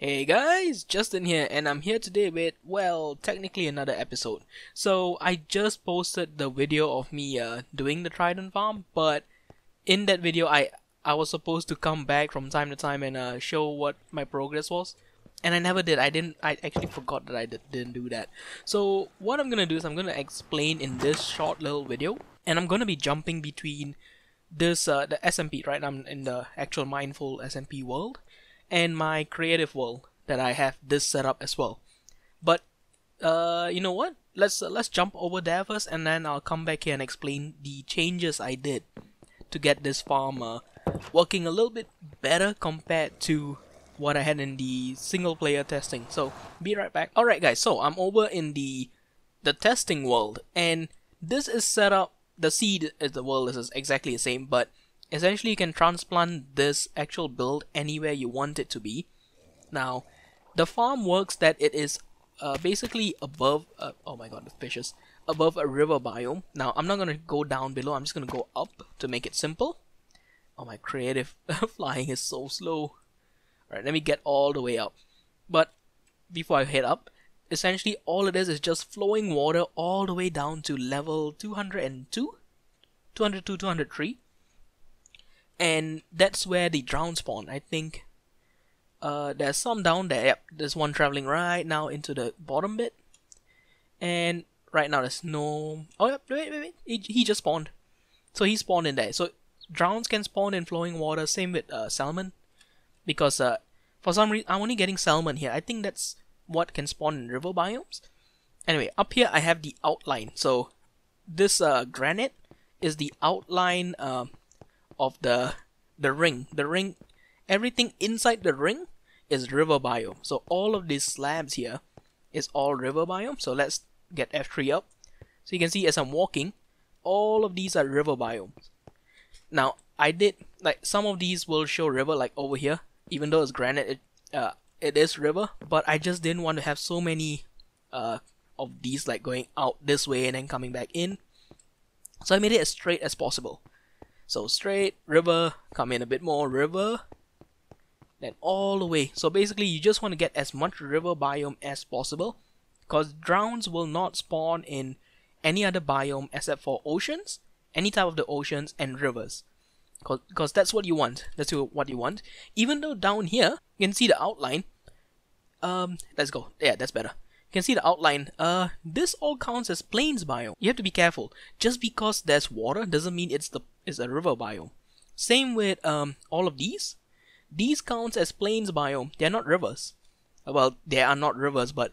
Hey guys, Justin here, and I'm here today with, well, technically another episode. So, I just posted the video of me doing the Trident farm, but in that video, I was supposed to come back from time to time and show what my progress was, and I never did. I actually forgot that I didn't do that. So, what I'm gonna do is I'm gonna explain in this short little video, and I'm gonna be jumping between this the SMP, right? I'm in the actual Mindful SMP world and my creative world that I have this set up as well. But you know what? Let's jump over there first, and then I'll come back here and explain the changes I did to get this farm working a little bit better compared to what I had in the single player testing. So be right back. Alright guys, so I'm over in the testing world, and this is set up. The seed is the world is exactly the same, but essentially you can transplant this actual build anywhere you want it to be. Now the farm works that it is basically above oh my god, the fishes, above a river biome. Now I'm not gonna go down below, I'm just gonna go up to make it simple. Oh, my creative flying is so slow. Alright, let me get all the way up. But before I head up, essentially all it is just flowing water all the way down to level 202, 202, 203. And that's where the drown spawn. I think there's some down there. Yep, there's one traveling right now into the bottom bit. And right now there's no... Oh, yep, wait. He just spawned. So he spawned in there. So drowns can spawn in flowing water. Same with salmon. Because for some reason, I'm only getting salmon here. I think that's what can spawn in river biomes. Anyway, up here I have the outline. So this granite is the outline of the ring. The ring, everything inside the ring is river biome. So all of these slabs here is all river biome. So let's get F3 up. So you can see as I'm walking, all of these are river biomes. Now I did, like, some of these will show river, like over here. Even though it's granite, it is river. But I just didn't want to have so many of these, like, going out this way and then coming back in. So I made it as straight as possible. So straight, river, come in a bit more, river, then all the way. So basically you just want to get as much river biome as possible, because drowns will not spawn in any other biome except for oceans, any type of the oceans and rivers. Because that's what you want. That's what you want. Even though down here, you can see the outline. Let's go. Yeah, that's better. You can see the outline. This all counts as plains biome. You have to be careful. Just because there's water doesn't mean it's a river biome. Same with all of these. These counts as plains biome. They're not rivers. Well, they are not rivers, but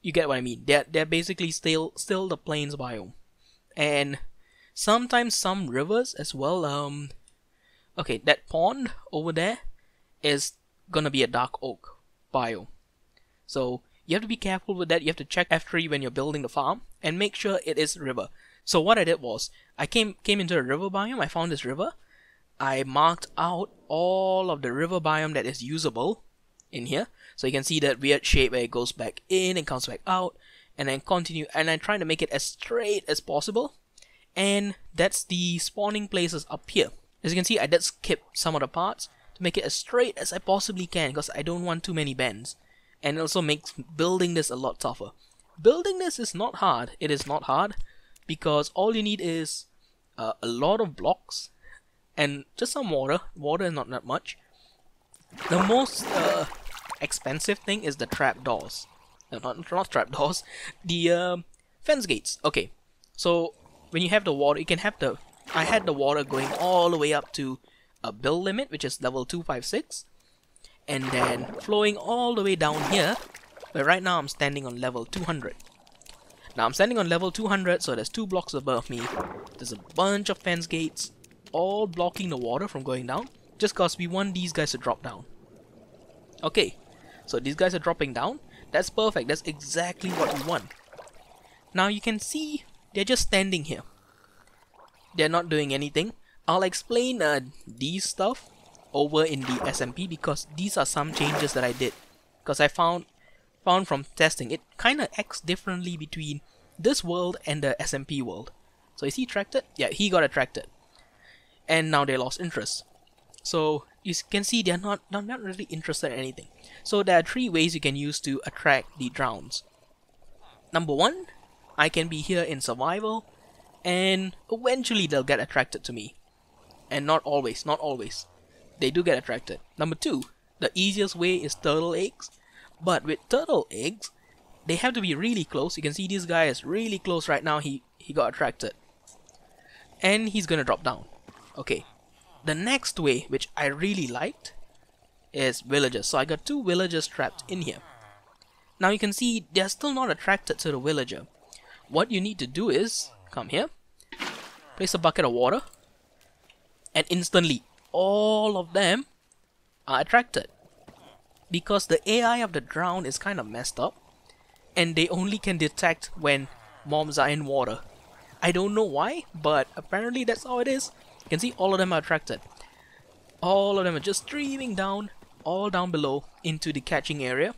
you get what I mean. They're basically still the plains biome. And sometimes some rivers as well. Okay, that pond over there is gonna be a dark oak biome. So you have to be careful with that. You have to check F3 when you're building the farm and make sure it is river. So what I did was, I came into a river biome. I found this river. I marked out all of the river biome that is usable in here. So you can see that weird shape where it goes back in and comes back out, and then continue. And I'm trying to make it as straight as possible. And that's the spawning places up here. As you can see, I did skip some of the parts to make it as straight as I possibly can, because I don't want too many bends. And it also makes building this a lot tougher. Building this is not hard. It is not hard, because all you need is a lot of blocks and just some water. Water is not that much. The most expensive thing is the trapdoors. No, not trapdoors. The fence gates. Okay, so when you have the water, you can have the... I had the water going all the way up to a build limit, which is level 256. And then flowing all the way down here, but right now I'm standing on level 200. Now I'm standing on level 200, so there's 2 blocks above me. There's a bunch of fence gates, all blocking the water from going down, just cause we want these guys to drop down. Okay, so these guys are dropping down. That's perfect, that's exactly what we want. Now you can see they're just standing here. They're not doing anything. I'll explain these stuff over in the SMP, because these are some changes that I did, because I found from testing it kind of acts differently between this world and the SMP world. So is he attracted? Yeah, he got attracted, and now they lost interest. So you can see they're not really interested in anything. So there are 3 ways you can use to attract the drowns. Number 1, I can be here in survival, and eventually they'll get attracted to me. And not always. They do get attracted. Number 2, the easiest way is turtle eggs. But with turtle eggs, they have to be really close. You can see this guy is really close right now. He got attracted. And he's gonna drop down. Okay. The next way, which I really liked, is villagers. So I got 2 villagers trapped in here. Now you can see they're still not attracted to the villager. What you need to do is come here, place a bucket of water, and instantly all of them are attracted. Because the AI of the drown is kind of messed up, and they only can detect when mobs are in water. I don't know why, but apparently that's how it is. You can see all of them are attracted. All of them are just streaming down, all down below into the catching area.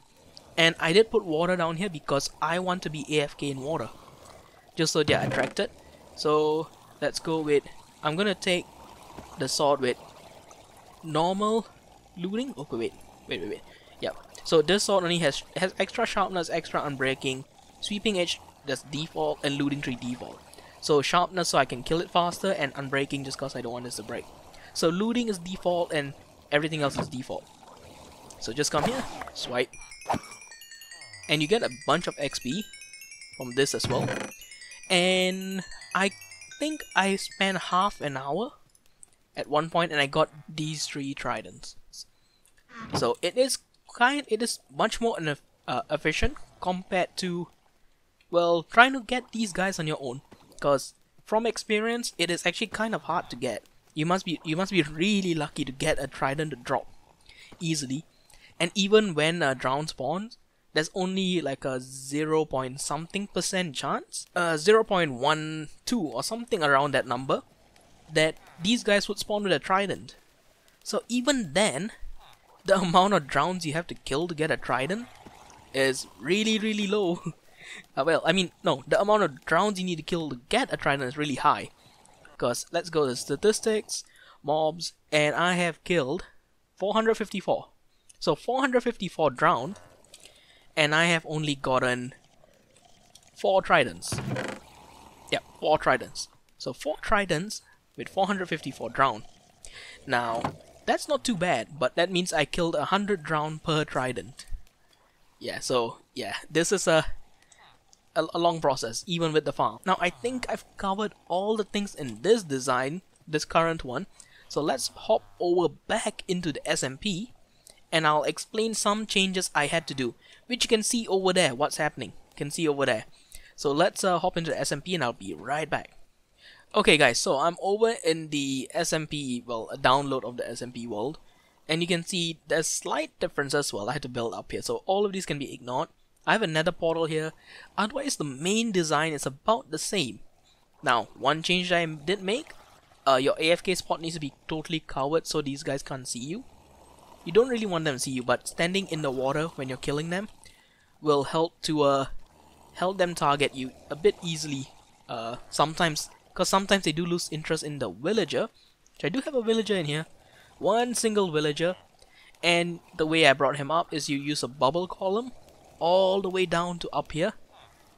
And I did put water down here because I want to be AFK in water, just so they're attracted. So let's go with, I'm gonna take the sword with normal looting. Okay, wait. Yeah. So this sword only has extra sharpness, extra unbreaking, sweeping edge that's default, and looting tree default. So sharpness so I can kill it faster, and unbreaking just cause I don't want this to break. So looting is default and everything else is default. So just come here, swipe, and you get a bunch of XP from this as well. And I think I spent half an hour at one point and I got these 3 tridents. So it is much more efficient compared to, well, trying to get these guys on your own. Because from experience, it is actually kind of hard to get. You must be really lucky to get a trident to drop easily. And even when a drown spawns, there's only like a 0 point something % chance, 0.12 or something around that number, that these guys would spawn with a trident. So even then, the amount of drowns you have to kill to get a trident is really low. Well, I mean, no, the amount of drowns you need to kill to get a trident is really high. Because let's go to statistics, mobs, and I have killed 454. So 454 drowned, and I have only gotten 4 tridents. Yeah, 4 tridents. So 4 tridents with 454 drowned. Now, that's not too bad, but that means I killed 100 drowned per trident. Yeah, so yeah, this is a long process, even with the farm. Now, I think I've covered all the things in this design, this current one. So let's hop over back into the SMP, and I'll explain some changes I had to do, which you can see over there, what's happening. You can see over there. So let's hop into the SMP and I'll be right back. Okay guys, so I'm over in the SMP, well, a download of the SMP world, and you can see there's slight difference as well. I had to build up here, so all of these can be ignored. I have a nether portal here, otherwise the main design is about the same. Now, one change that I did make, your AFK spot needs to be totally covered so these guys can't see you. You don't really want them to see you, but standing in the water when you're killing them will help to help them target you a bit easily. Sometimes, because sometimes they do lose interest in the villager, which I do have a villager in here, one single villager, and the way I brought him up is you use a bubble column all the way down to up here.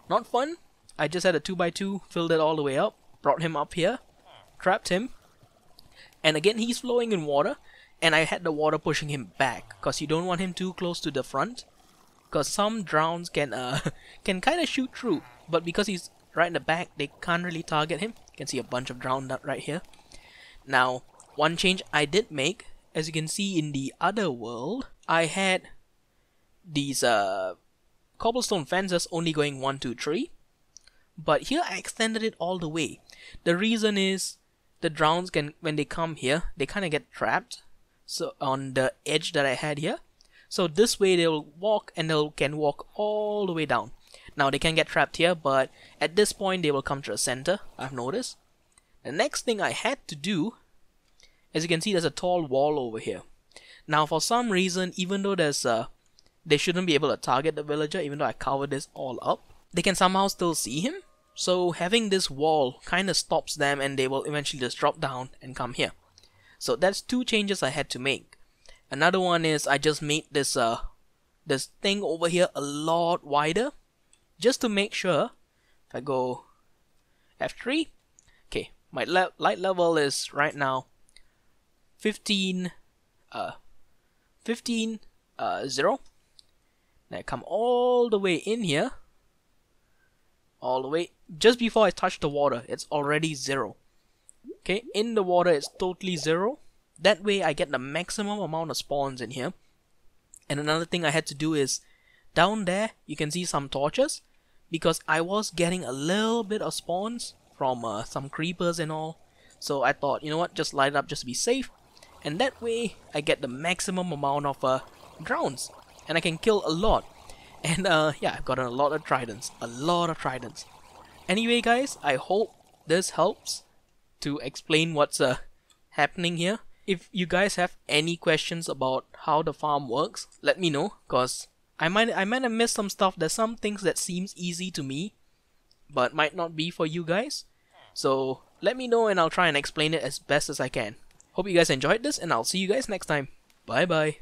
Not fun. I just had a 2x2, filled it all the way up, brought him up here, trapped him, and again he's flowing in water, and I had the water pushing him back because you don't want him too close to the front, because some drowns can kind of shoot through, but because he's right in the back, they can't really target him. You can see a bunch of drowned right here. Now, one change I did make, as you can see in the other world, I had these cobblestone fences only going 1, 2, 3, but here I extended it all the way. The reason is the drowns can, when they come here, they kind of get trapped, so on the edge that I had here. So this way they'll walk, and they can walk all the way down. Now they can get trapped here, but at this point they will come to the center, I've noticed. The next thing I had to do, as you can see, there's a tall wall over here. Now for some reason, even though there's they shouldn't be able to target the villager, even though I covered this all up, they can somehow still see him. So having this wall kind of stops them, and they will eventually just drop down and come here. So that's 2 changes I had to make. Another one is I just made this this thing over here a lot wider, just to make sure. If I go F3, okay, my light level is right now 15 0. Now I come all the way in here, all the way just before I touch the water, it's already 0. Okay, in the water it's totally 0. That way I get the maximum amount of spawns in here. And another thing I had to do is, down there you can see some torches, because I was getting a little bit of spawns from some creepers and all. So I thought, you know what, just light it up just to be safe, and that way I get the maximum amount of drowns, and I can kill a lot. And yeah, I've gotten a lot of tridents, Anyway guys, I hope this helps to explain what's happening here. If you guys have any questions about how the farm works, let me know, cause I might have missed some stuff. There's some things that seems easy to me, but might not be for you guys. So let me know and I'll try and explain it as best as I can. Hope you guys enjoyed this, and I'll see you guys next time. Bye bye.